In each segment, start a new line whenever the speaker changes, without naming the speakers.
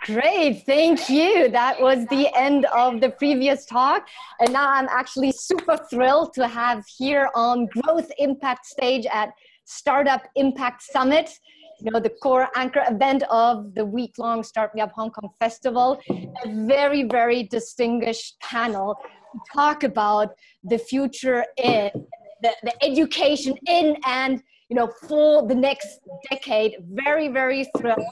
Great, thank you. That was the end of the previous talk. And now I'm actually super thrilled to have here on Growth Impact stage at Startup Impact Summit, the core anchor event of the week-long Start Me Up Hong Kong Festival, a very, very distinguished panel to talk about the future in the education in and for the next decade. Very, very thrilled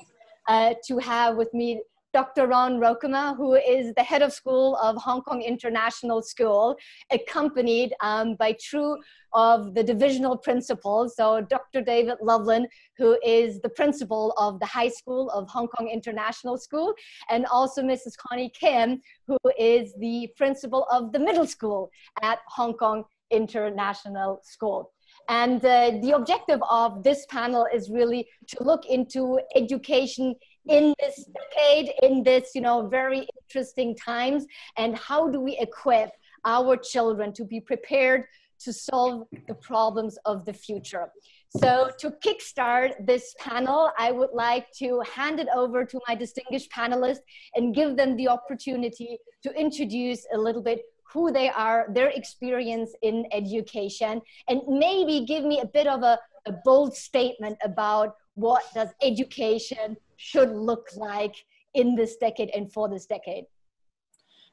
to have with me Dr. Roukema, who is the head of school of Hong Kong International School, accompanied by two of the divisional principals. So Dr. David Lovelin, who is the principal of the high school of Hong Kong International School, and also Mrs. Connie Kim, who is the principal of the middle school at Hong Kong International School. And the objective of this panel is really to look into education in this decade, in this, very interesting times, and how do we equip our children to be prepared to solve the problems of the future. So to kickstart this panel, I would like to hand it over to my distinguished panelists and give them the opportunity to introduce a little bit who they are, their experience in education, and maybe give me a bit of a bold statement about what does education should look like in this decade and for this decade.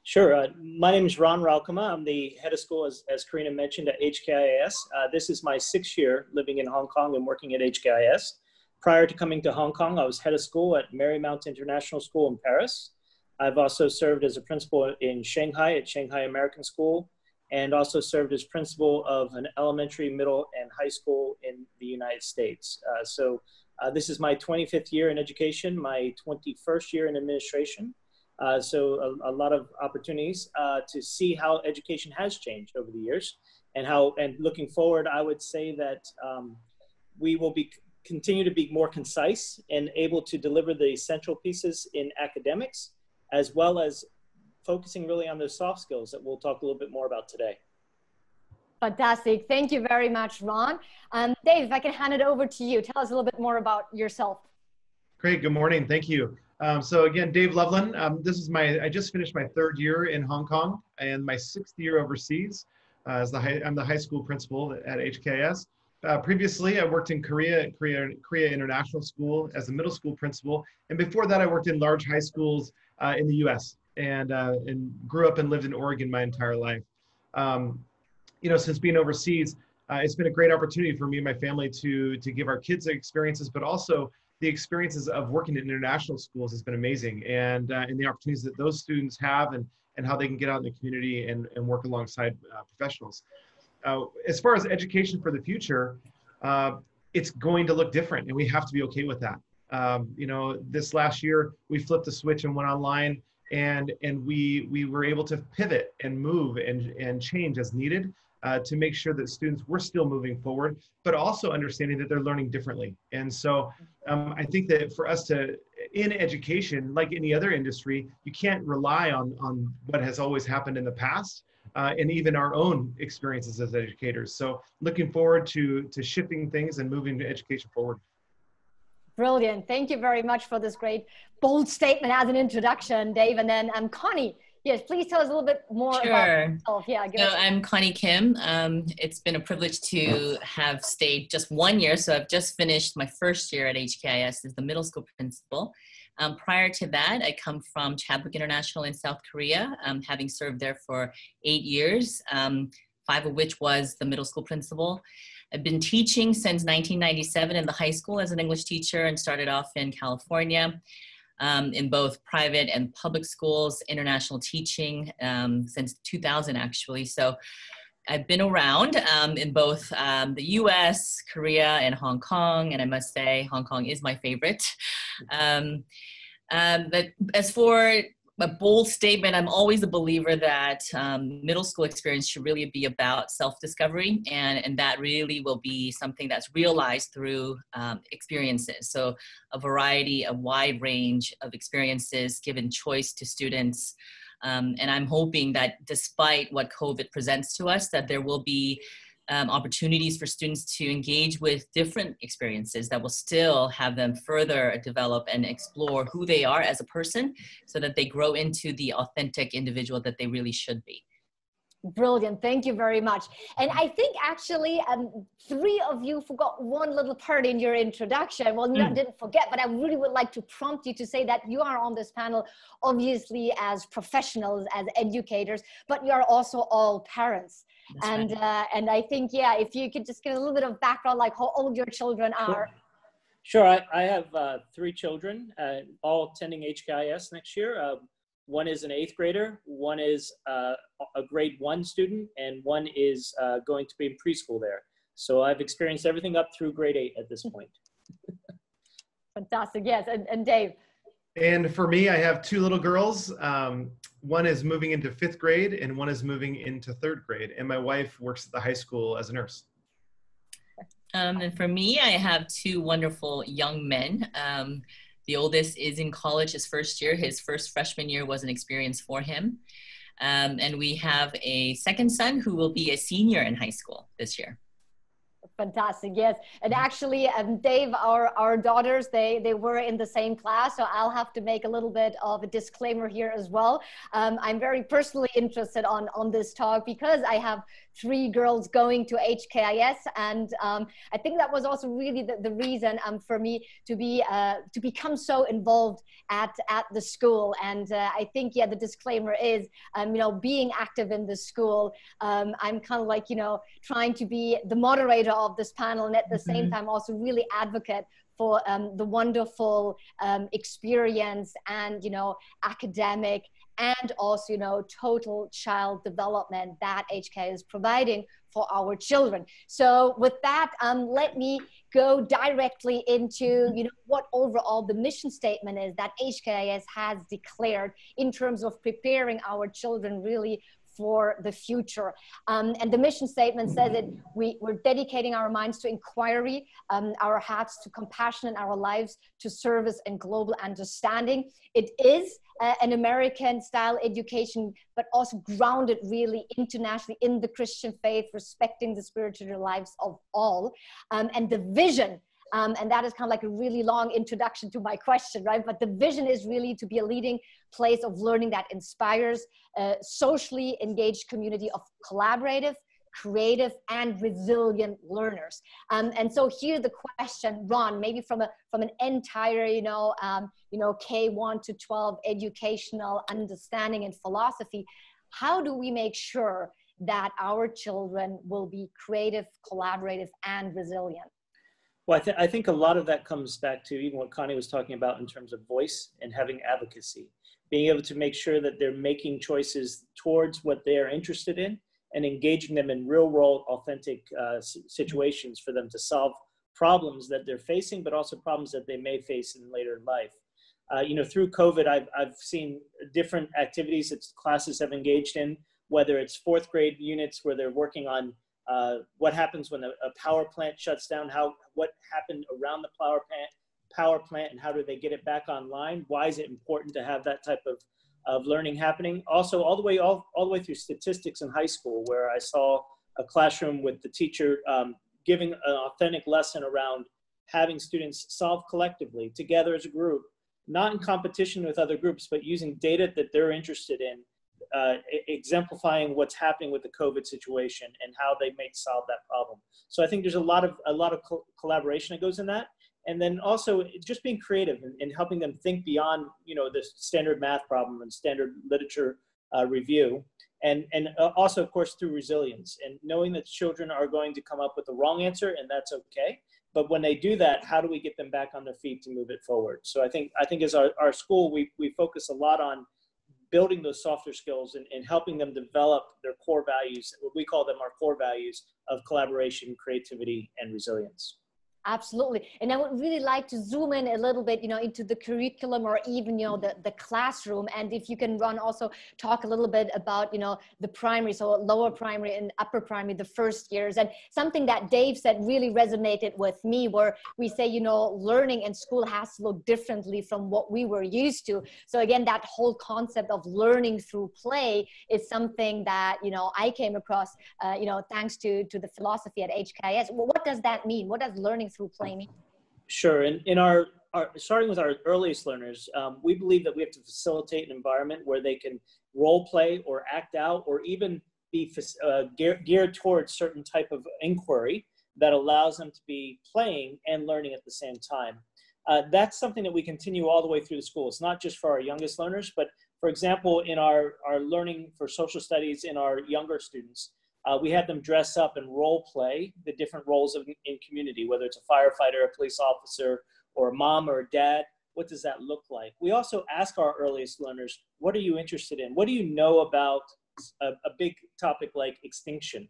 Sure. My name is Roukema. I'm the head of school, as Karena mentioned, at HKIS. This is my 6th year living in Hong Kong and working at HKIS. Prior to coming to Hong Kong, I was head of school at Marymount International School in Paris. I've also served as a principal in Shanghai at Shanghai American School, and also served as principal of an elementary, middle, and high school in the United States. This is my 25th year in education, my 21st year in administration. So a lot of opportunities to see how education has changed over the years, and looking forward, I would say that we will continue to be more concise and able to deliver the essential pieces in academics, as well as focusing really on those soft skills that we'll talk a little bit more about today.
Fantastic. Thank you very much, Ron. Dave, if I can hand it over to you, tell us a little bit more about yourself.
Great. Good morning. Thank you. So again, Dave Lovelin. I just finished my 3rd year in Hong Kong and my 6th year overseas. I'm the high school principal at HKS. Previously, I worked in Korea International School as a middle school principal. And before that, I worked in large high schools in the US and grew up and lived in Oregon my entire life. Since being overseas, it's been a great opportunity for me and my family to give our kids the experiences, but also the experiences of working in international schools has been amazing, and the opportunities that those students have and how they can get out in the community and work alongside professionals. As far as education for the future, it's going to look different, and we have to be okay with that. This last year, we flipped the switch and went online, and we were able to pivot and move and change as needed to make sure that students were still moving forward, but also understanding that they're learning differently. And so I think that for us in education, like any other industry, you can't rely on what has always happened in the past and even our own experiences as educators. So looking forward to shifting things and moving education forward.
Brilliant. Thank you very much for this great bold statement as an introduction, Dave. And then Connie, yes, please tell us a little bit more about yourself. Yeah,
so I'm Connie Kim. It's been a privilege to have stayed just 1 year. So I've just finished my 1st year at HKIS as the middle school principal. Prior to that, I come from Chadwick International in South Korea, having served there for 8 years, 5 of which was the middle school principal. I've been teaching since 1997 in the high school as an English teacher, and started off in California in both private and public schools, international teaching since 2000 actually. So I've been around in both the US, Korea, and Hong Kong, and I must say Hong Kong is my favorite. But as for a bold statement, I'm always a believer that middle school experience should really be about self-discovery, and that really will be something that's realized through experiences. So a wide range of experiences given choice to students. And I'm hoping that despite what COVID presents to us, that there will be opportunities for students to engage with different experiences that will still have them further develop and explore who they are as a person so that they grow into the authentic individual that they really should be.
Brilliant. Thank you very much. And I think actually three of you forgot one little part in your introduction. Well, didn't forget, but I really would like to prompt you to say that you are on this panel, obviously as professionals, as educators, but you are also all parents. And I think, yeah, if you could just give a little bit of background, like how old your children are.
Sure. I have 3 children, all attending HKIS next year. One is an 8th grader, one is a grade 1 student, and one is going to be in preschool there. So I've experienced everything up through grade 8 at this point.
Fantastic, yes. And Dave?
And for me, I have 2 little girls. One is moving into 5th grade and one is moving into 3rd grade. And my wife works at the high school as a nurse.
And for me, I have 2 wonderful young men. The oldest is in college, his first year. His first freshman year was an experience for him. And we have a second son who will be a senior in high school this year.
Fantastic, yes. And actually, Dave, our daughters, they were in the same class, so I'll have to make a little bit of a disclaimer here as well. I'm very personally interested on this talk because I have 3 girls going to HKIS, and I think that was also really the reason for me to become so involved at the school. And I think, yeah, the disclaimer is, being active in the school, I'm kind of like, trying to be the moderator of this panel, and at the same time also really advocate for the wonderful experience and academic and also total child development that HK is providing for our children. So with that, let me go directly into what overall the mission statement is that HKIS has declared in terms of preparing our children really for the future. And the mission statement says that we're dedicating our minds to inquiry, our hearts to compassion, and our lives to service and global understanding. It is an American style education, but also grounded really internationally in the Christian faith, respecting the spiritual lives of all. And the vision, and that is kind of like a really long introduction to my question, right? But the vision is really to be a leading place of learning that inspires a socially engaged community of collaborative, creative, and resilient learners. And so here the question, Ron, maybe from an entire, K1 to 12 educational understanding and philosophy, how do we make sure that our children will be creative, collaborative, and resilient?
Well, I think a lot of that comes back to even what Connie was talking about in terms of voice and having advocacy, being able to make sure that they're making choices towards what they are interested in and engaging them in real world, authentic situations for them to solve problems that they're facing, but also problems that they may face in later life. Through COVID, I've seen different activities that classes have engaged in, whether it's 4th grade units where they're working on what happens when a power plant shuts down, what happened around the power plant and how do they get it back online? Why is it important to have that type of learning happening? Also, all the way through statistics in high school, where I saw a classroom with the teacher giving an authentic lesson around having students solve collectively together as a group, not in competition with other groups, but using data that they're interested in, exemplifying what's happening with the COVID situation and how they may solve that problem. So I think there's a lot of collaboration that goes in that. And then also just being creative and helping them think beyond, the standard math problem and standard literature review. And also, of course, through resilience and knowing that children are going to come up with the wrong answer, and that's okay. But when they do that, how do we get them back on their feet to move it forward? So I think as our school, we focus a lot on building those softer skills and helping them develop their core values, what we call them our core values of collaboration, creativity, and resilience.
Absolutely. And I would really like to zoom in a little bit, into the curriculum or even, the classroom. And if you can also talk a little bit about, the primary, so lower primary and upper primary, the first years. And something that Dave said really resonated with me, where we say, learning in school has to look differently from what we were used to. So again, that whole concept of learning through play is something that, I came across, thanks to the philosophy at HKIS. Well, what does that mean? What does learning through play mean?
Sure. And in our starting with our earliest learners, we believe that we have to facilitate an environment where they can role play or act out or even be geared towards certain type of inquiry that allows them to be playing and learning at the same time. That's something that we continue all the way through the school. It's not just for our youngest learners, but for example, in our learning for social studies in our younger students, we had them dress up and role play the different roles in community, whether it's a firefighter, a police officer, or a mom or a dad. What does that look like? We also ask our earliest learners, what are you interested in? What do you know about a big topic like extinction?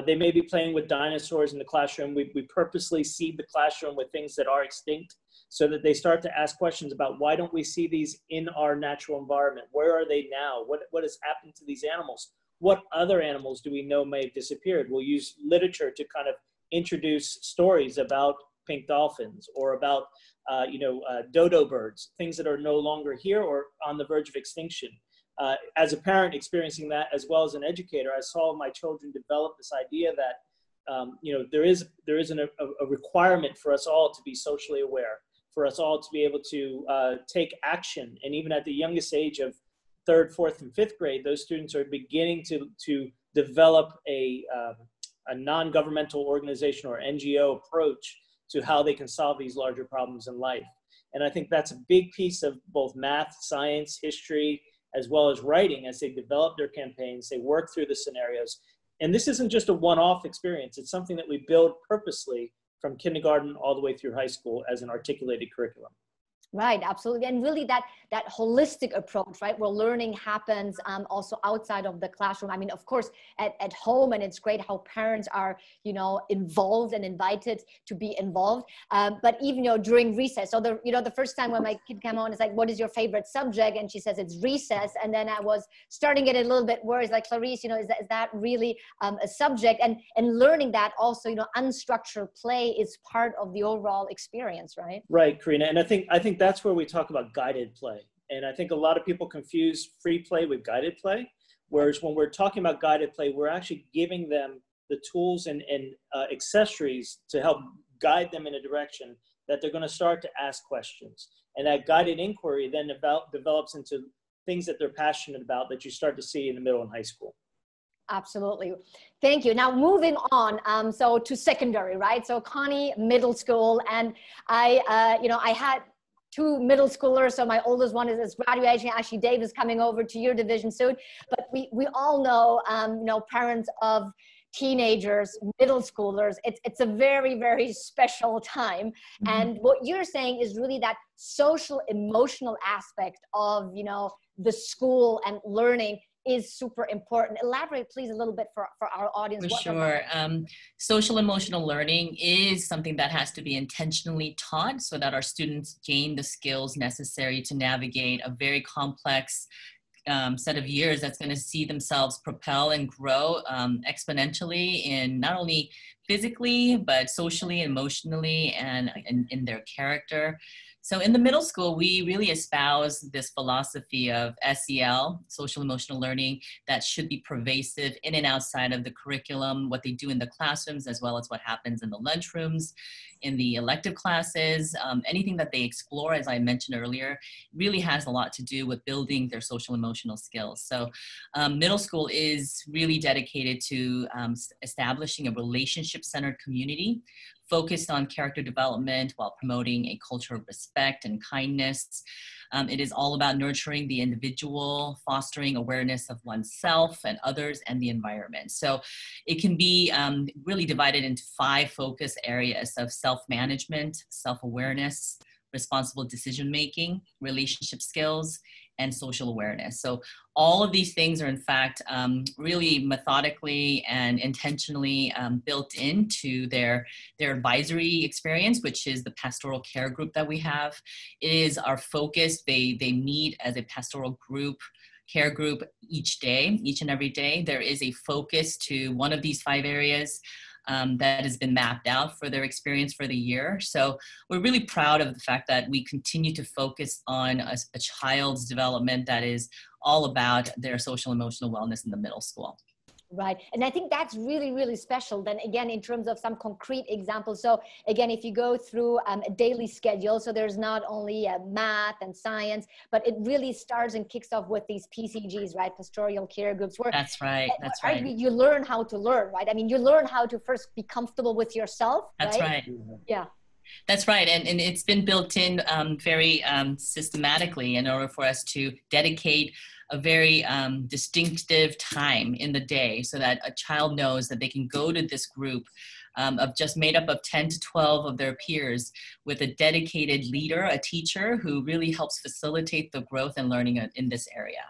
They may be playing with dinosaurs in the classroom. We purposely seed the classroom with things that are extinct so that they start to ask questions about why don't we see these in our natural environment? Where are they now? What has happened to these animals? What other animals do we know may have disappeared? We'll use literature to kind of introduce stories about pink dolphins or about, dodo birds, things that are no longer here or on the verge of extinction. As a parent experiencing that, as well as an educator, I saw my children develop this idea that, there is a requirement for us all to be socially aware, for us all to be able to take action. And even at the youngest age of 3rd, 4th, and 5th grade, those students are beginning to develop a non-governmental organization or NGO approach to how they can solve these larger problems in life. And I think that's a big piece of both math, science, history, as well as writing as they develop their campaigns, they work through the scenarios. And this isn't just a one-off experience. It's something that we build purposely from kindergarten all the way through high school as an articulated curriculum.
Right, absolutely. And really that holistic approach, right, where learning happens also outside of the classroom. I mean, of course, at home, and it's great how parents are, involved and invited to be involved. But even, during recess, so the first time when my kid came on, it's like, what is your favorite subject? And she says it's recess. And then I was starting to get a little bit worried, like, Clarice, is that really a subject? And learning that also, unstructured play is part of the overall experience, right?
Right, Karena. And I think that's where we talk about guided play. And I think a lot of people confuse free play with guided play. Whereas when we're talking about guided play, we're actually giving them the tools and accessories to help guide them in a direction that they're going to start to ask questions. And that guided inquiry then develops into things that they're passionate about that you start to see in the middle and high school.
Absolutely. Thank you. Now moving on, so to secondary, right? So Connie, middle school, and I had 2 middle schoolers. So my oldest one is graduating. Actually, Dave is coming over to your division soon. But we all know, parents of teenagers, middle schoolers, it's a very, very special time. Mm-hmm. And what you're saying is really that social, emotional aspect of, the school and learning is super important. Elaborate, please, a little bit for our audience.
For sure. Social emotional learning is something that has to be intentionally taught so that our students gain the skills necessary to navigate a very complex set of years that's going to see themselves propel and grow exponentially in not only physically, but socially, emotionally, and in their character. So in the middle school, we really espouse this philosophy of SEL, social emotional learning, that should be pervasive in and outside of the curriculum, what they do in the classrooms, as well as what happens in the lunchrooms, in the elective classes. Anything that they explore, as I mentioned earlier, really has a lot to do with building their social emotional skills. So middle school is really dedicated to establishing a relationship-centered community focused on character development while promoting a culture of respect and kindness. It is all about nurturing the individual, fostering awareness of oneself and others and the environment. So it can be really divided into 5 focus areas of self-management, self-awareness, responsible decision-making, relationship skills, and social awareness. So all of these things are in fact really methodically and intentionally built into their advisory experience, which is the pastoral care group that we have. It is our focus. They meet as a pastoral group, care group each day, each and every day. There is a focus to one of these 5 areas that has been mapped out for their experience for the year. So we're really proud of the fact that we continue to focus on a child's development that is all about their social emotional wellness in the middle school.
Right. And I think that's really, really special. Then again, in terms of some concrete examples. So again, if you go through a daily schedule, so there's not only math and science, but it really starts and kicks off with these PCGs, right? Pastoral care groups. Where
that's right. That's right.
You learn how to learn, right? I mean, you learn how to first be comfortable with yourself.
That's right.
Yeah.
That's right. And it's been built in very systematically in order for us to dedicate a very distinctive time in the day so that a child knows that they can go to this group of just made up of 10 to 12 of their peers with a dedicated leader, a teacher who really helps facilitate the growth and learning in this area.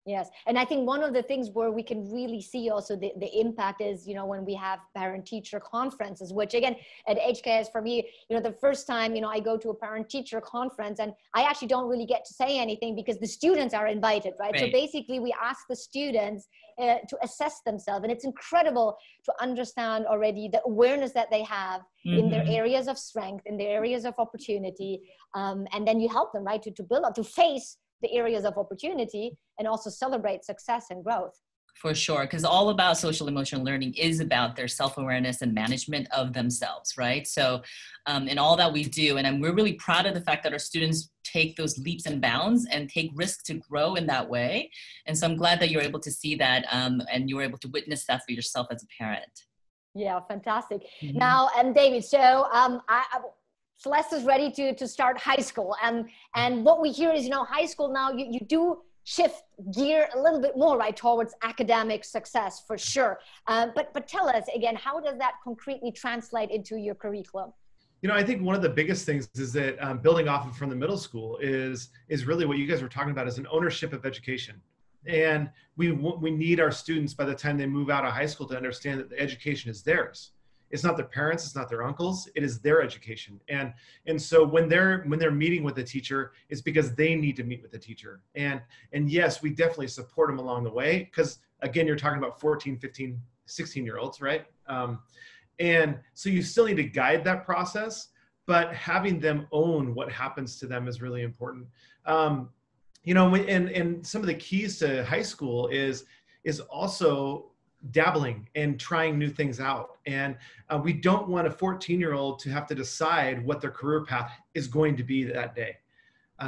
Yes. And I think one of the things where we can really see also the impact is, you know, when we have parent-teacher conferences, which again, at HKS for me, you know, the first time, you know, I go to a parent-teacher conference and I actually don't really get to say anything because the students are invited, right? So basically we ask the students to assess themselves, and it's incredible to understand already the awareness that they have in their areas of strength, in their areas of opportunity. And then you help them, right, to build up, to face the areas of opportunity and also celebrate success and growth.
For sure, because all about social emotional learning is about their self-awareness and management of themselves, right? So in all that we do, and we're really proud of the fact that our students take those leaps and bounds and take risks to grow in that way. And so I'm glad that you're able to see that and you were able to witness that for yourself as a parent.
Yeah, fantastic. Now, David, so Celeste is ready to start high school. And what we hear is, you know, high school now, you do shift gear a little bit more, right, towards academic success for sure. But tell us again, how does that concretely translate into your curriculum?
You know, I think one of the biggest things is that building off of from the middle school is really what you guys were talking about, is an ownership of education. And we need our students by the time they move out of high school to understand that the education is theirs. It's not their parents, it's not their uncles, it is their education. And so when they're meeting with a teacher, it's because they need to meet with the teacher. And yes, we definitely support them along the way, because again, you're talking about 14, 15, 16-year-olds, right? And so you still need to guide that process, but having them own what happens to them is really important. You know, and some of the keys to high school is also dabbling and trying new things out. And we don't want a 14-year-old to have to decide what their career path is going to be that day.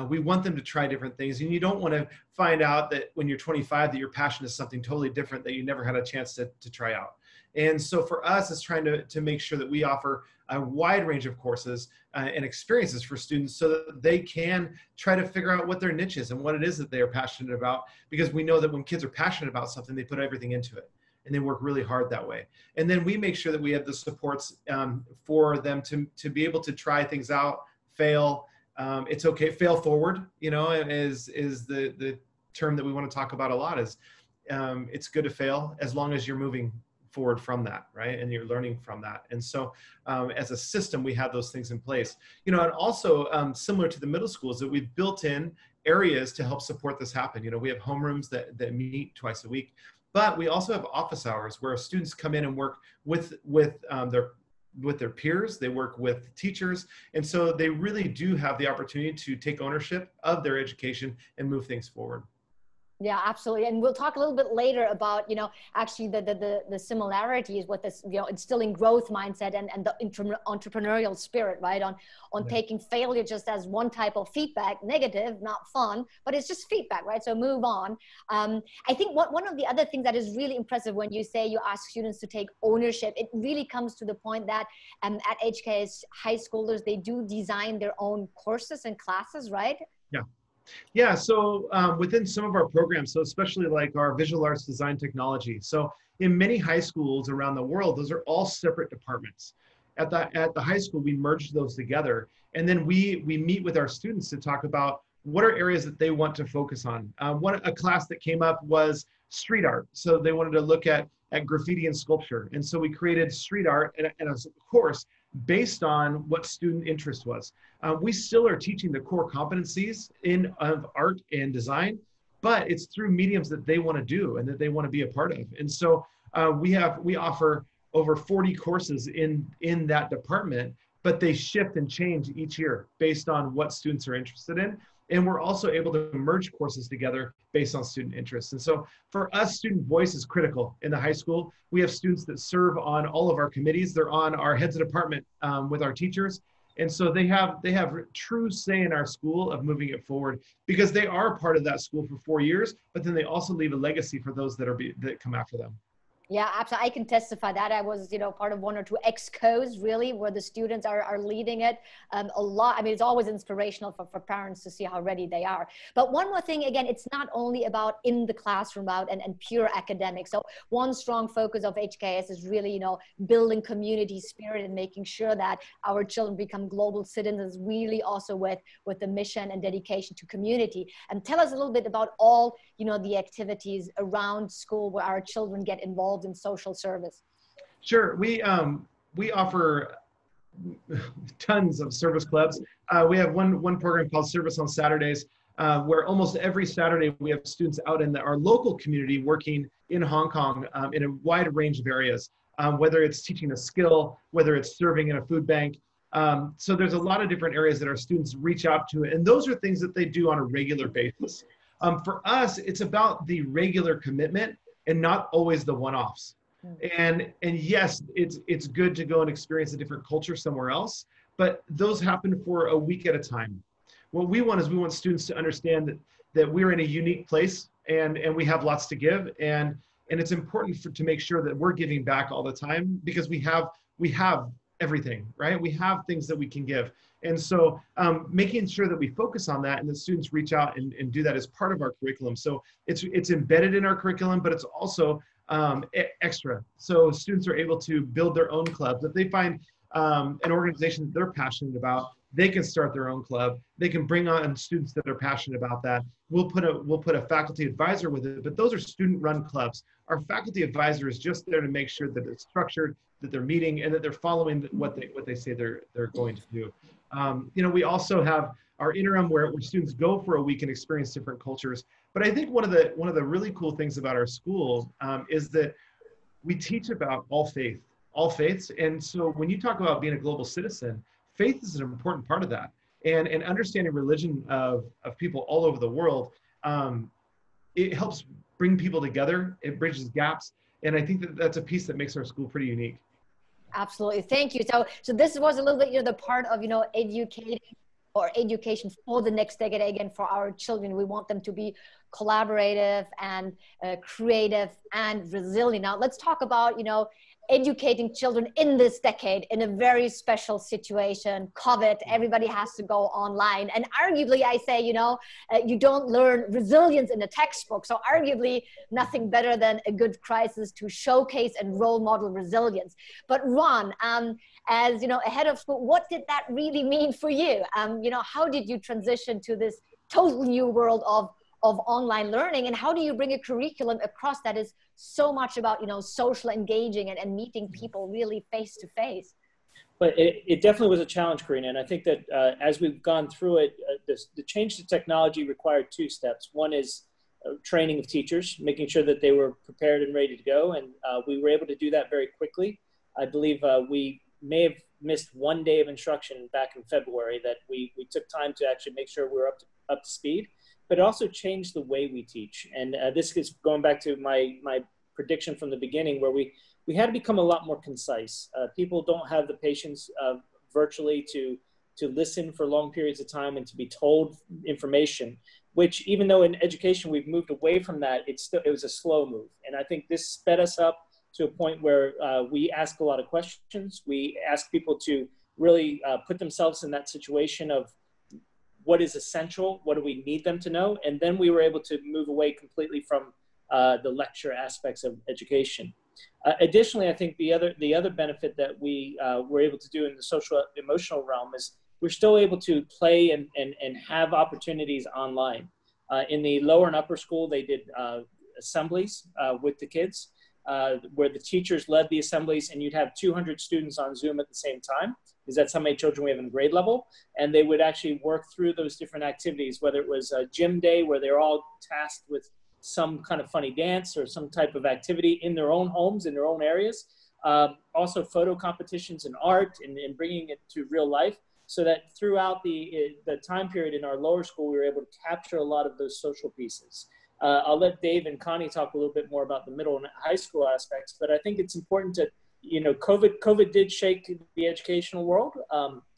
We want them to try different things. And you don't want to find out that when you're 25 that your passion is something totally different that you never had a chance to try out. And so for us, it's trying to make sure that we offer a wide range of courses and experiences for students so that they can try to figure out what their niche is and what it is that they are passionate about. Because we know that when kids are passionate about something, they put everything into it. And they work really hard that way. And then we make sure that we have the supports for them to be able to try things out, fail. It's okay, fail forward, you know, is the term that we want to talk about a lot. Is it's good to fail as long as you're moving forward from that, right? And you're learning from that. And so as a system, we have those things in place. You know, and also similar to the middle schools, that we've built in areas to help support this happen. You know, we have homerooms that meet twice a week. But we also have office hours where students come in and work with their peers. They work with teachers. And so they really do have the opportunity to take ownership of their education and move things forward.
Yeah, absolutely. And we'll talk a little bit later about, you know, actually the similarities with this, you know, instilling growth mindset and the entrepreneurial spirit, right? On taking failure just as one type of feedback, negative, not fun, but it's just feedback, right? So move on. I think one of the other things that is really impressive when you say you ask students to take ownership, it really comes to the point that at HKS high schoolers, they do design their own courses and classes, right?
Yeah. Yeah, so within some of our programs, so especially like our visual arts design technology. So in many high schools around the world, those are all separate departments. At the high school, we merged those together. And then we meet with our students to talk about what are areas that they want to focus on. A class that came up was street art. So they wanted to look at graffiti and sculpture. And so we created street art and a course based on what student interest was. We still are teaching the core competencies of art and design, but it's through mediums that they want to do and that they want to be a part of. And so we offer over 40 courses in that department, but they shift and change each year based on what students are interested in. And we're also able to merge courses together based on student interests. And so for us, student voice is critical in the high school. We have students that serve on all of our committees. They're on our heads of department with our teachers. And so they have true say in our school of moving it forward because they are part of that school for 4 years, but then they also leave a legacy for those that come after them.
Yeah, absolutely. I can testify that. I was, part of 1 or 2 excos really where the students are leading it a lot. I mean, it's always inspirational for parents to see how ready they are. But one more thing, again, it's not only about in the classroom and pure academics. So one strong focus of HKS is really, building community spirit and making sure that our children become global citizens, really also with the mission and dedication to community. And tell us a little bit about all, the activities around school where our children get involved in social service.
Sure, we offer tons of service clubs. We have one program called Service on Saturdays, where almost every Saturday we have students out in our local community working in Hong Kong in a wide range of areas, whether it's teaching a skill, whether it's serving in a food bank. So there's a lot of different areas that our students reach out to, and those are things that they do on a regular basis. For us, it's about the regular commitment and not always the one-offs. And yes, it's good to go and experience a different culture somewhere else, but those happen for a week at a time. What we want is we want students to understand that we're in a unique place and we have lots to give, and it's important to make sure that we're giving back all the time because we have everything, right? We have things that we can give. And so making sure that we focus on that and the students reach out and do that as part of our curriculum. So it's embedded in our curriculum, but it's also extra. So students are able to build their own clubs. If they find an organization that they're passionate about, they can start their own club. They can bring on students that are passionate about that. We'll put a faculty advisor with it, but those are student-run clubs. Our faculty advisor is just there to make sure that it's structured, that they're meeting, and that they're following what they say they're going to do. We also have our interim where students go for a week and experience different cultures. But I think one of the really cool things about our school is that we teach about all faiths. And so when you talk about being a global citizen, faith is an important part of that. And understanding religion of people all over the world, it helps bring people together. It bridges gaps. And I think that's a piece that makes our school pretty unique.
Absolutely. Thank you. So this was a little bit, the part of, education for the next decade. Again, for our children, we want them to be collaborative and creative and resilient. Now let's talk about, educating children in this decade in a very special situation. COVID, everybody has to go online. And arguably, I say, you don't learn resilience in a textbook. So arguably, nothing better than a good crisis to showcase and role model resilience. But Ron, as a head of school, what did that really mean for you? How did you transition to this total new world of online learning, and how do you bring a curriculum across that is so much about social engaging and meeting people really face to face?
But it definitely was a challenge, Karena, and I think that as we've gone through it, the change to technology required 2 steps. One is training of teachers, making sure that they were prepared and ready to go, and we were able to do that very quickly. I believe we may have missed 1 day of instruction back in February that we took time to actually make sure we were up to speed. But it also changed the way we teach. And this is going back to my prediction from the beginning, where we had to become a lot more concise. People don't have the patience virtually to listen for long periods of time and to be told information, which even though in education we've moved away from that, it was a slow move. And I think this sped us up to a point where we ask a lot of questions. We ask people to really put themselves in that situation of what is essential, what do we need them to know? And then we were able to move away completely from the lecture aspects of education. Additionally, I think the other benefit that we were able to do in the social emotional realm is we're still able to play and have opportunities online. In the lower and upper school, they did assemblies with the kids, where the teachers led the assemblies, and you'd have 200 students on Zoom at the same time, because that's how many children we have in grade level. And they would actually work through those different activities, whether it was a gym day where they're all tasked with some kind of funny dance or some type of activity in their own homes, in their own areas. Also photo competitions and art and bringing it to real life, so that throughout the time period in our lower school, we were able to capture a lot of those social pieces. I'll let Dave and Connie talk a little bit more about the middle and high school aspects, but I think it's important to, COVID did shake the educational world.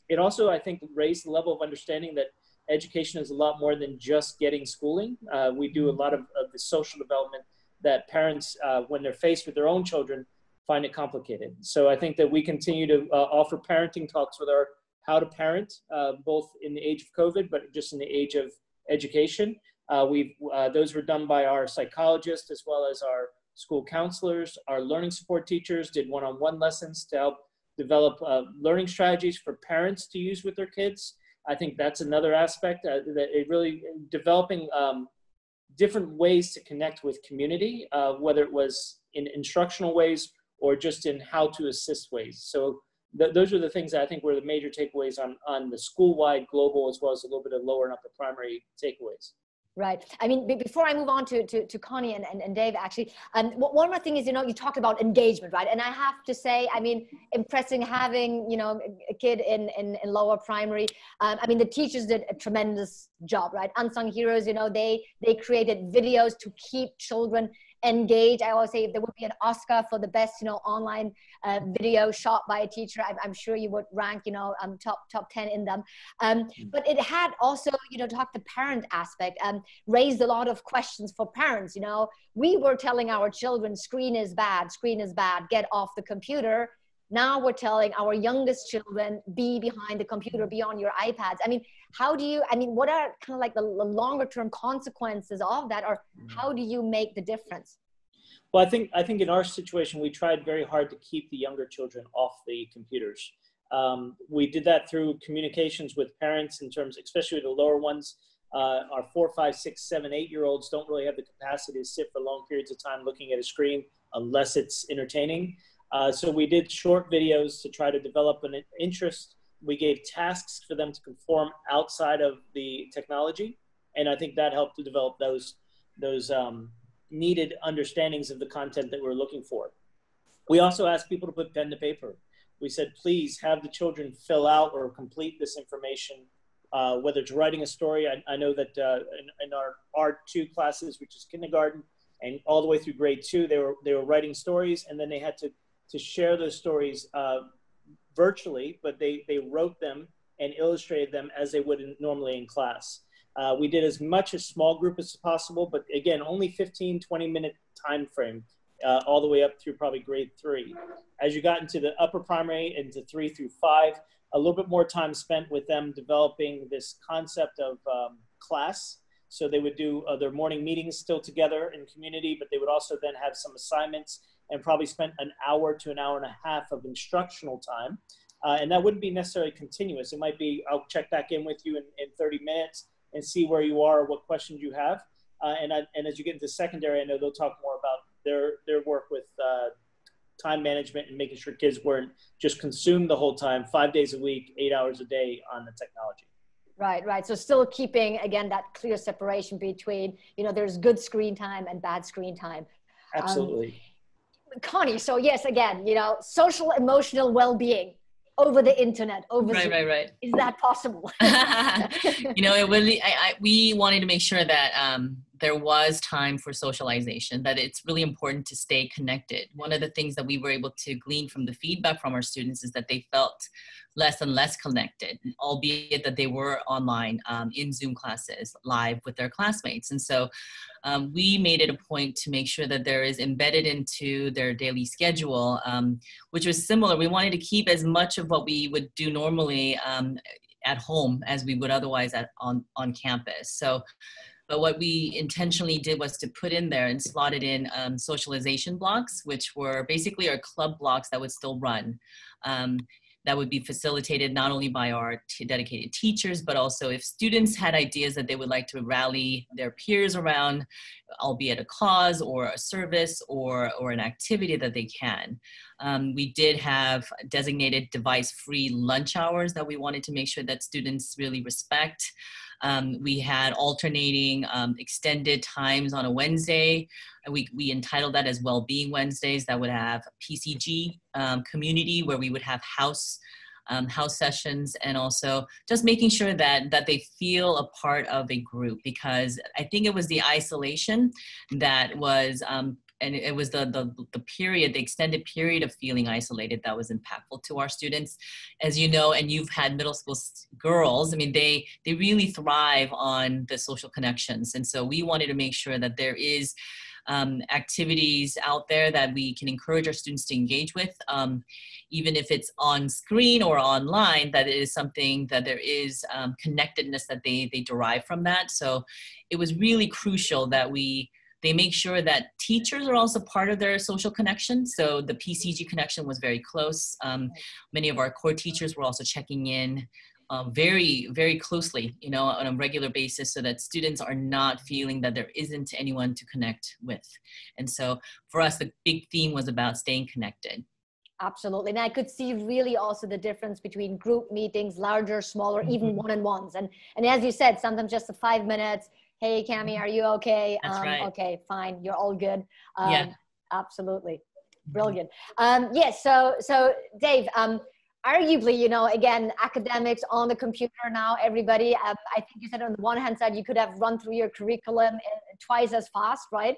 It also, I think, raised the level of understanding that education is a lot more than just getting schooling. We do a lot of the social development that parents, when they're faced with their own children, find it complicated. So I think that we continue to offer parenting talks with our how to parent, both in the age of COVID, but just in the age of education. Those were done by our psychologists as well as our school counselors. Our learning support teachers did one-on-one lessons to help develop learning strategies for parents to use with their kids. I think that's another aspect that it really developing different ways to connect with community, whether it was in instructional ways or just in how to assist ways. So those are the things that I think were the major takeaways on the school-wide, global, as well as a little bit of lower and upper primary takeaways.
Right. I mean, before I move on to Connie and Dave, actually, one more thing is, you talked about engagement, right? And I have to say, I mean, impressing having, a kid in lower primary. I mean, the teachers did a tremendous job, right? Unsung heroes, they created videos to keep children engaged. I always say if there would be an Oscar for the best, online video shot by a teacher, I'm sure you would rank, top 10 in them. But it had also, talk the parent aspect, raised a lot of questions for parents. We were telling our children, screen is bad, get off the computer. Now we're telling our youngest children, be behind the computer, be on your iPads. I mean, what are kind of like the longer term consequences of that, or how do you make the difference?
Well, I think in our situation, we tried very hard to keep the younger children off the computers. We did that through communications with parents in terms, especially the lower ones. Our 4, 5, 6, 7, 8-year-olds don't really have the capacity to sit for long periods of time looking at a screen unless it's entertaining. So we did short videos to try to develop an interest. We gave tasks for them to perform outside of the technology. And I think that helped to develop those needed understandings of the content that we're looking for. We also asked people to put pen to paper. We said, please have the children fill out or complete this information, whether it's writing a story. I know that in our R2 classes, which is kindergarten, and all the way through grade 2, they were writing stories, and then they had to share those stories virtually, but they wrote them and illustrated them as they would normally in class. We did as much a small group as possible, but again, only 15, 20-minute time frame, all the way up through probably grade 3. As you got into the upper primary, into 3 through 5, a little bit more time spent with them developing this concept of class. So they would do their morning meetings still together in community, but they would also then have some assignments and probably spent an hour to an hour and a half of instructional time. And that wouldn't be necessarily continuous. It might be, I'll check back in with you in 30 minutes and see where you are, what questions you have. And as you get into secondary, I know they'll talk more about their work with time management and making sure kids weren't just consumed the whole time, 5 days a week, 8 hours a day on the technology.
Right. So still keeping, again, that clear separation between, there's good screen time and bad screen time.
Absolutely.
Connie, so yes, again, social emotional well-being over the internet, over Zoom.
Right.
Is that possible?
It really, we wanted to make sure that there was time for socialization, that it's really important to stay connected. One of the things that we were able to glean from the feedback from our students is that they felt less and less connected, albeit that they were online in Zoom classes live with their classmates. And so we made it a point to make sure that there is embedded into their daily schedule, which was similar. We wanted to keep as much of what we would do normally at home as we would otherwise on campus. So But what we intentionally did was to put in there and slotted in socialization blocks, which were basically our club blocks that would still run. That would be facilitated not only by our dedicated teachers, but also if students had ideas that they would like to rally their peers around, albeit a cause or a service or an activity that they can. We did have designated device-free lunch hours that we wanted to make sure that students really respect. We had alternating extended times on a Wednesday. We entitled that as Wellbeing Wednesdays. That would have PCG community where we would have house sessions, and also just making sure that they feel a part of a group, because I think it was the isolation that was and it was the period, the extended period of feeling isolated that was impactful to our students. As you know, and you've had middle school girls, I mean, they really thrive on the social connections. And so we wanted to make sure that there is activities out there that we can encourage our students to engage with, even if it's on screen or online, that it is something that there is connectedness that they derive from that. So it was really crucial that they make sure that teachers are also part of their social connection. So the PCG connection was very close. Many of our core teachers were also checking in very, very closely, you know, on a regular basis, so that students are not feeling that there isn't anyone to connect with. And so for us, the big theme was about staying connected.
Absolutely. And I could see really also the difference between group meetings, larger, smaller, even one-on-ones. And as you said, sometimes just the 5 minutes. Hey, Cami, are you okay?
That's right.
Okay, fine. You're all good.
Yeah.
Absolutely. Brilliant. Yes. So Dave, arguably, you know, again, academics on the computer now, everybody, I think you said on the one hand side, you could have run through your curriculum twice as fast, right?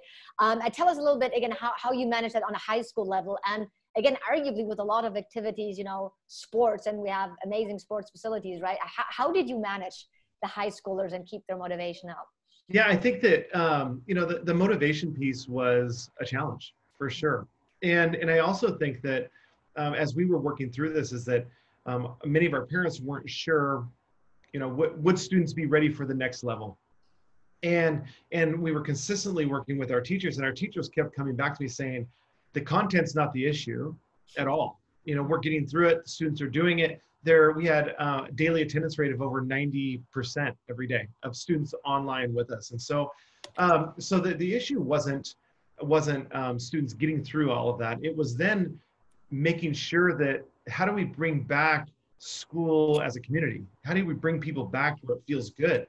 Tell us a little bit, again, how you manage that on a high school level. And again, arguably with a lot of activities, you know, sports, and we have amazing sports facilities, right? How did you manage the high schoolers and keep their motivation up?
Yeah, I think that, you know, the motivation piece was a challenge for sure. And I also think that as we were working through this is that many of our parents weren't sure, you know, would students be ready for the next level? And we were consistently working with our teachers, and our teachers kept coming back to me saying, the content's not the issue at all. You know, we're getting through it. The students are doing it. We had a daily attendance rate of over 90% every day of students online with us. And so, so the issue wasn't students getting through all of that. It was then making sure that how do we bring back school as a community? How do we bring people back where it feels good?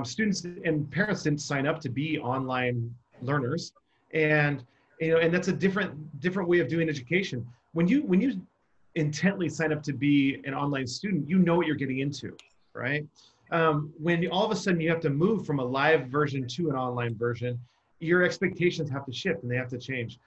Students and parents didn't sign up to be online learners, and you know, and that's a different way of doing education. When you intently sign up to be an online student, you know what you're getting into, right? When all of a sudden you have to move from a live version to an online version, your expectations have to shift and they have to change.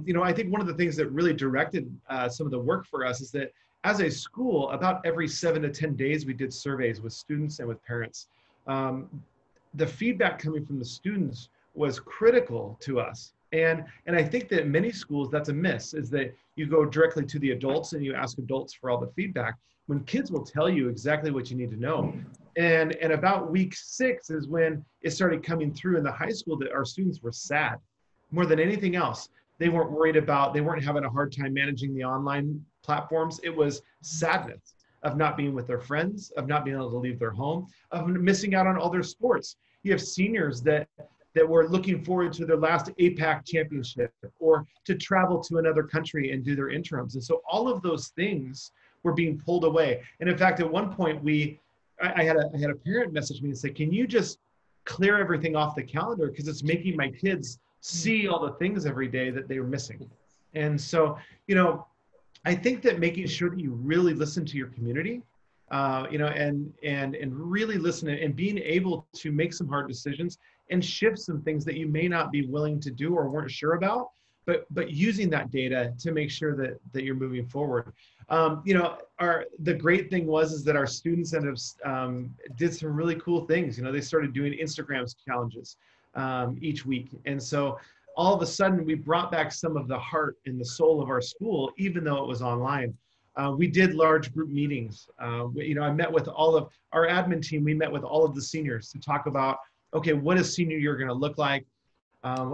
You know, I think one of the things that really directed some of the work for us is that as a school, about every 7 to 10 days, we did surveys with students and with parents. The feedback coming from the students was critical to us. And I think that many schools, that's a miss, is that you go directly to the adults and you ask adults for all the feedback, when kids will tell you exactly what you need to know. And about week 6 is when it started coming through in the high school that our students were sad more than anything else. They weren't worried about, they weren't having a hard time managing the online platforms. It was sadness of not being with their friends, of not being able to leave their home, of missing out on all their sports. You have seniors that were looking forward to their last APAC championship or to travel to another country and do their interims. And so all of those things were being pulled away. And in fact, at one point I had a parent message me and say, can you just clear everything off the calendar? Because it's making my kids see all the things every day that they were missing. And so, you know, I think that making sure that you really listen to your community, you know, and really listen and being able to make some hard decisions and shift some things that you may not be willing to do or weren't sure about, but using that data to make sure that you're moving forward. You know, the great thing is that our students did some really cool things. You know, they started doing Instagram challenges each week. And so all of a sudden we brought back some of the heart and the soul of our school, even though it was online. We did large group meetings. You know, I met with all of our admin team. We met with all of the seniors to talk about okay, what is senior year going to look like?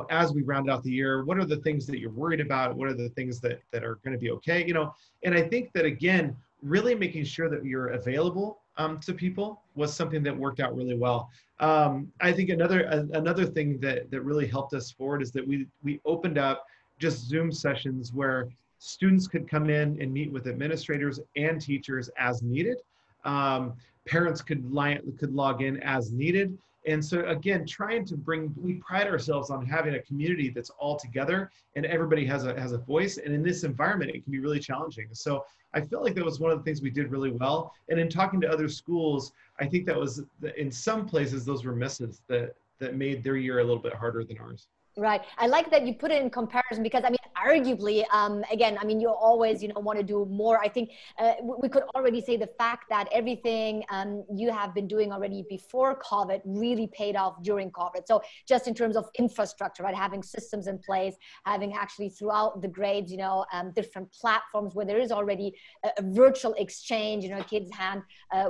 As we round out the year, what are the things that you're worried about? What are the things that are going to be okay? You know, and I think that, again, really making sure that you're available to people was something that worked out really well. I think another thing that really helped us forward is that we opened up just Zoom sessions where students could come in and meet with administrators and teachers as needed. Parents could log in as needed. And so again, we pride ourselves on having a community that's all together and everybody has a voice. And in this environment, it can be really challenging. So I feel like that was one of the things we did really well. And in talking to other schools, I think that was, in some places, those were misses that made their year a little bit harder than ours.
Right. I like that you put it in comparison because, I mean, arguably, again, I mean, you always, want to do more. I think we could already say the fact that everything you have been doing already before COVID really paid off during COVID. So just in terms of infrastructure, right, having systems in place, having actually throughout the grades, different platforms where there is already a virtual exchange, kids hand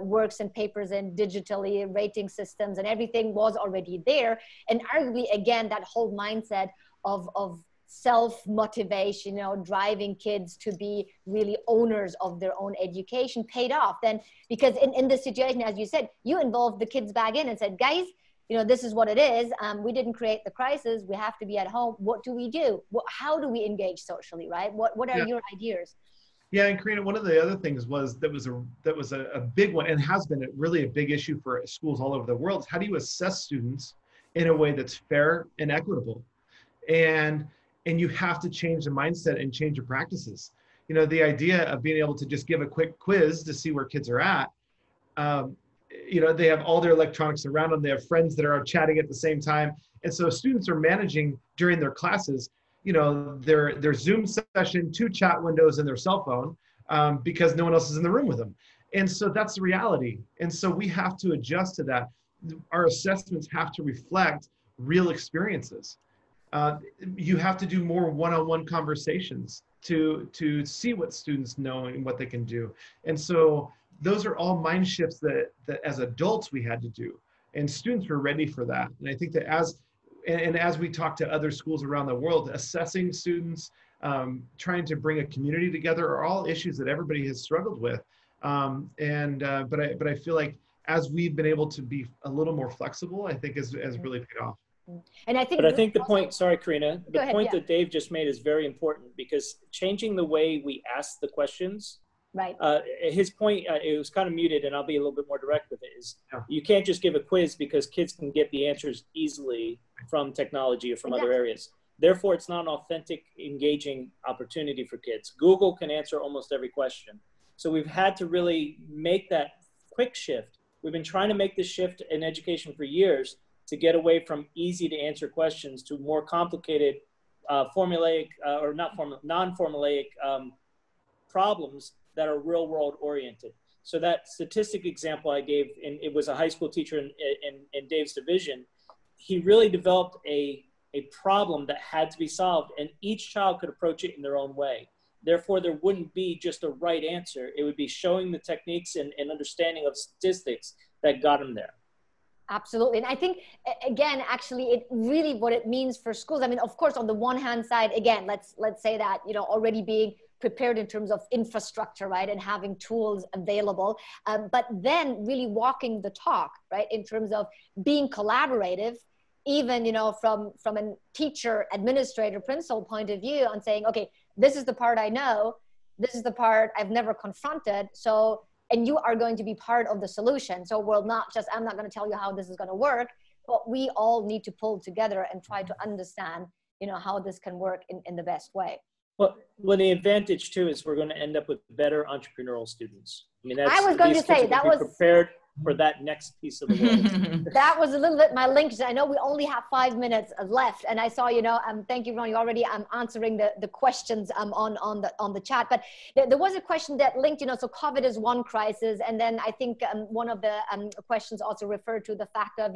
works and papers in digitally, rating systems and everything was already there. And arguably, again, that whole mindset of self-motivation, driving kids to be really owners of their own education paid off then, because in this situation, as you said, you involved the kids back in and said, guys, this is what it is. We didn't create the crisis. We have to be at home. What do we do? How do we engage socially, right? What are your ideas?
Yeah, and Karena, one of the other things that was a big one, and has been really a big issue for schools all over the world, is how do you assess students in a way that's fair and equitable? And you have to change the mindset and change your practices. The idea of being able to just give a quick quiz to see where kids are at, they have all their electronics around them. They have friends that are chatting at the same time. And so students are managing during their classes, their Zoom session, 2 chat windows and their cell phone because no one else is in the room with them. And so that's the reality. And so we have to adjust to that. Our assessments have to reflect real experiences. You have to do more one-on-one conversations to see what students know and what they can do. And so those are all mind shifts that as adults we had to do, and students were ready for that. And I think that as we talk to other schools around the world, assessing students, trying to bring a community together are all issues that everybody has struggled with. But I feel like as we've been able to be a little more flexible, I think has really paid off.
And I think
the point, sorry, Karena, the point that Dave just made is very important, because changing the way we ask the questions,
right?
His point, it was kind of muted, and I'll be a little bit more direct with it, is you can't just give a quiz because kids can get the answers easily from technology or from other areas. Therefore, it's not an authentic, engaging opportunity for kids. Google can answer almost every question. So we've had to really make that quick shift. We've been trying to make this shift in education for years to get away from easy to answer questions to more complicated, formulaic or non-formulaic problems that are real world oriented. So that statistic example I gave, and it was a high school teacher in Dave's division, he really developed a problem that had to be solved, and each child could approach it in their own way. Therefore, there wouldn't be just a right answer. It would be showing the techniques and understanding of statistics that got him there.
Absolutely. And I think, again, actually, it really what it means for schools. I mean, of course, on the one hand side, again, let's say that, already being prepared in terms of infrastructure, right, and having tools available, but then really walking the talk, right, in terms of being collaborative, even, from a teacher, administrator, principal point of view, on saying, okay, this is the part I know, this is the part I've never confronted, so, and you are going to be part of the solution. So I'm not going to tell you how this is going to work, but we all need to pull together and try to understand, how this can work in the best way.
Well, the advantage too is we're going to end up with better entrepreneurial students. I mean,
I was going to say that was
prepared for that next piece of the world.
That was a little bit my link. I know we only have 5 minutes left, and I saw, thank you, Ron, you already answering the questions on the chat. But there was a question that linked, so COVID is one crisis, and then I think one of the questions also referred to the fact of,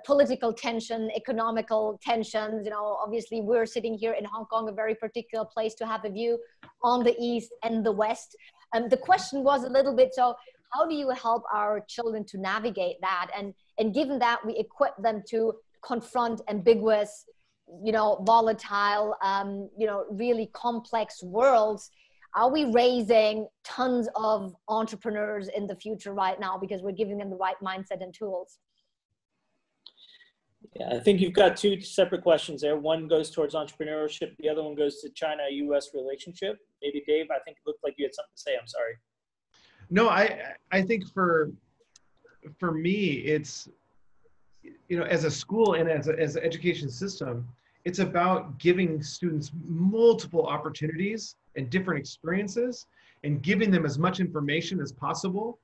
political tension, economical tensions. Obviously we're sitting here in Hong Kong, a very particular place to have a view on the East and the West. The question was a little bit, so how do you help our children to navigate that? And And given that, we equip them to confront ambiguous, volatile, really complex worlds. Are we raising tons of entrepreneurs in the future right now because we're giving them the right mindset and tools?
Yeah, I think you've got two separate questions there. One goes towards entrepreneurship. The other one goes to China-US relationship. Maybe Dave, I think it looked like you had something to say. I'm sorry.
No, I think for me, it's, as a school and as an education system, it's about giving students multiple opportunities and different experiences and giving them as much information as possible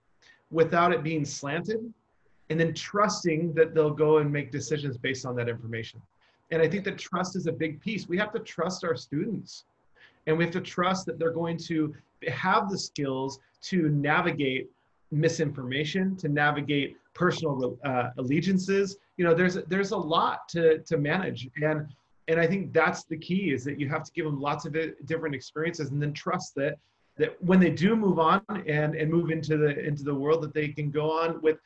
without it being slanted, and then trusting that they'll go and make decisions based on that information. And I think that trust is a big piece. We have to trust our students, and we have to trust that they're going to have the skills to navigate misinformation, to navigate personal allegiances. There's a lot to manage. And I think that's the key, is that you have to give them lots of different experiences, and then trust that when they do move on and move into the world, that they can go on with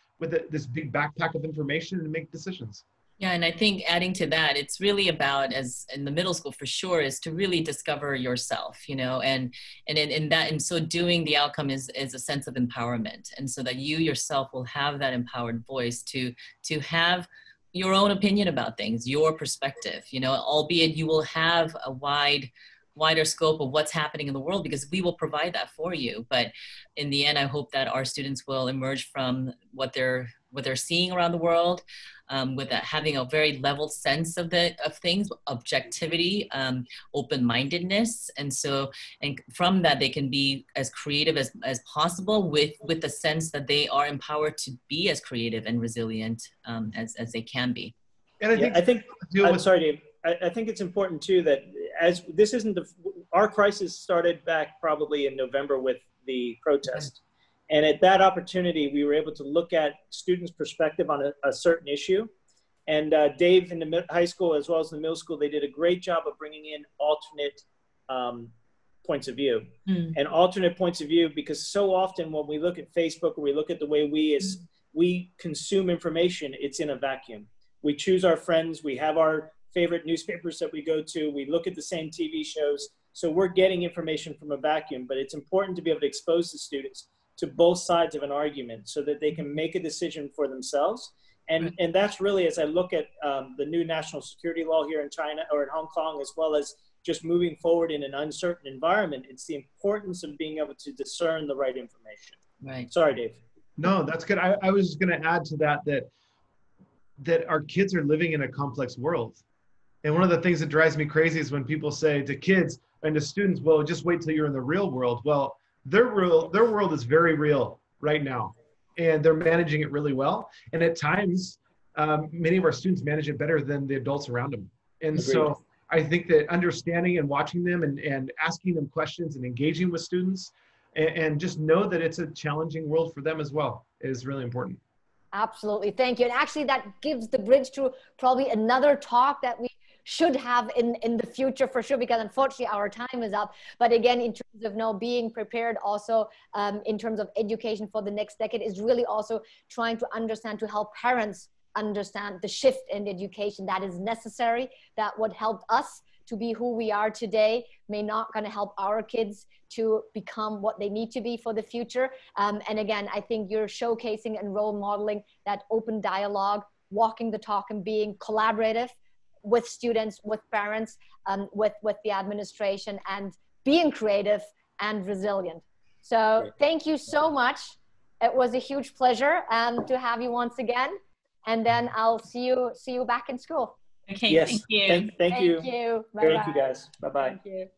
this big backpack of information and make decisions.
Yeah, and I think adding to that, it's really about, as in the middle school for sure, is to really discover yourself, and in so doing, the outcome is a sense of empowerment, and so that you yourself will have that empowered voice to have your own opinion about things, your perspective, albeit you will have a wider scope of what's happening in the world, because we will provide that for you. But in the end, I hope that our students will emerge from what they're seeing around the world, with having a very level sense of things, objectivity, open-mindedness, and from that they can be as creative as possible, with the sense that they are empowered to be as creative and resilient as they can be.
And
I think I'm sorry, Dave. I think it's important too that our crisis started back probably in November with the protest. And at that opportunity, we were able to look at students' perspective on a certain issue. And Dave, in the high school as well as the middle school, they did a great job of bringing in alternate points of view. And alternate points of view, because so often when we look at Facebook, or we look at the way we consume information, it's in a vacuum. We choose our friends, we have our favorite newspapers that we go to, we look at the same TV shows. So we're getting information from a vacuum, but it's important to be able to expose the students to both sides of an argument so that they can make a decision for themselves. And that's really, as I look at the new national security law here in China or in Hong Kong, as well as just moving forward in an uncertain environment, it's the importance of being able to discern the right information.
Right.
Sorry, Dave.
No, that's good. I was just going to add to that our kids are living in a complex world. And one of the things that drives me crazy is when people say to kids and to students, well, just wait till you're in the real world. Well, their world is very real right now, and they're managing it really well. And at times, many of our students manage it better than the adults around them. And
Agreed.
So I think that understanding and watching them and asking them questions and engaging with students and just know that it's a challenging world for them as well is really important.
Absolutely. Thank you. And actually that gives the bridge to probably another talk that we should have in the future for sure, because unfortunately our time is up. But again, in terms of being prepared also in terms of education for the next decade is really also trying to understand, to help parents understand the shift in education that is necessary, that what helped us to be who we are today may not going to help our kids to become what they need to be for the future. And again, I think you're showcasing and role modeling that open dialogue, walking the talk and being collaborative with students, with parents, with the administration, and being creative and resilient. So thank you so much. It was a huge pleasure to have you once again. And then I'll see you back in school.
Okay,
yes.
Thank you.
Thank you.
Thank you.
Thank you, guys. Bye-bye.
Thank you.